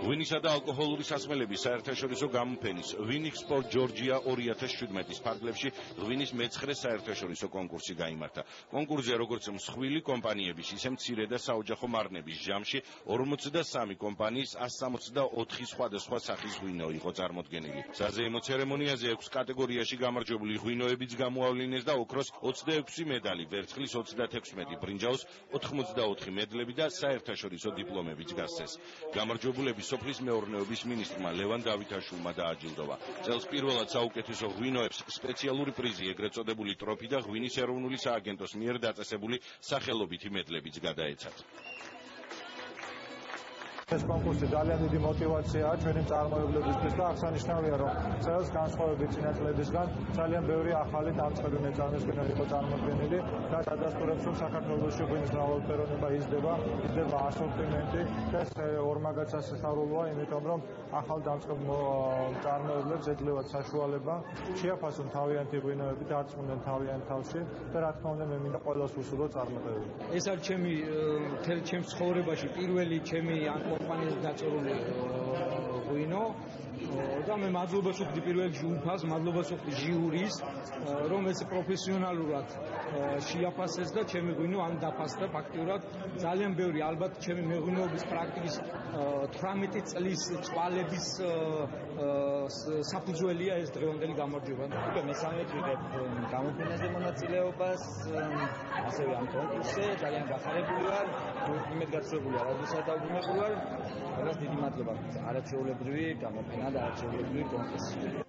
ღვინისა და ალკოჰოლური სასმელების საერთაშორისო გამოფენის Winexport Georgia 2017-ის ფარგლებში ღვინის მეცხრე საერთაშორისო კონკურსი გაიმართა. კონკურსზე როგორც მსხვილი კომპანიების, ისე მცირე და საოჯახო მარნების ჟამში 43 კომპანიის 164 სხვადასხვა სახის ღვინო იყო წარმოდგენილი. საზეიმო ცერემონიაზე 6 კატეგორიაში გამარჯვებული ღვინოებიც გამოავლინეს და ოქროს 26 медали, ვერცხლის 36, ბრინჯაოს 84 მედლები და საერთაშორისო დიპლომებიც გასცეს. გამარჯვებულები სოფლის მეურნეობის მინისტრმა ლევან დავითაშვილმა დააჯილდოვა. წელს პირველად საუკეთესო ღვინოებს სპეციალური პრიზი, ეგრეთ წოდებული ტროფი და ღვინის ეროვნული სააგენტოს მიერ დაწესებული სახელობითი მედლებიც გადაეცათ. ეს კონკურსი ძალიან დიდი მოტივაციაა ჩვენი მწარმოებლებისთვის და აღსანიშნავია, რომ წელს განსხვავებით წინა წლებისგან ძალიან ბევრი ახალი დამწყები მეწარმის ღვინო იყო წარმოდგენილი და ადასტურებს, რომ საქართველოში ღვინის მრავალფეროვნება იზრდება ასორტიმენტი და ეს ორმაგად სასიხარულოა, იმიტომ რომ ახალ დამწყებ მწარმოებლებს ეძლევათ საშუალება შეაფასონ თავიანთი ღვინოები, დარწმუნდნენ თავიანთ თავში და რა თქმა უნდა მე მინდა ყველას უსურვო წარმოდგენილი. ეს არის ჩემი მთელ ჩემს ცხოვრებაში პირველი ჩემი კომპანიის დაწერილი ღვინო და მე მადლობას ვუხდი პირველ რიგში უფას, მადლობას ვუხდი ჟიურის, რომ ეს პროფესიონალურად შეაფასეს და ჩემი ღვინო ან დაფასდა ფაქტიურად ძალიან ბევრი ალბათ ჩემი მეღვინეობის პრაქტიკის 18 წლის წვალების საფუძველია ეს დღევანდელი გამარჯვება. მესამე ვიღებ გამოფენაზე მონაწილეობას, ასევე ამ კონკურსზე ძალიან გახარებული ვარ, იმედგაცრუებული არადისა დავუმებული ვარ. Teraz დიდი მადლობა. არაჩვეულებრივი გამოფენა და არაჩვეულებრივი კონკურსი.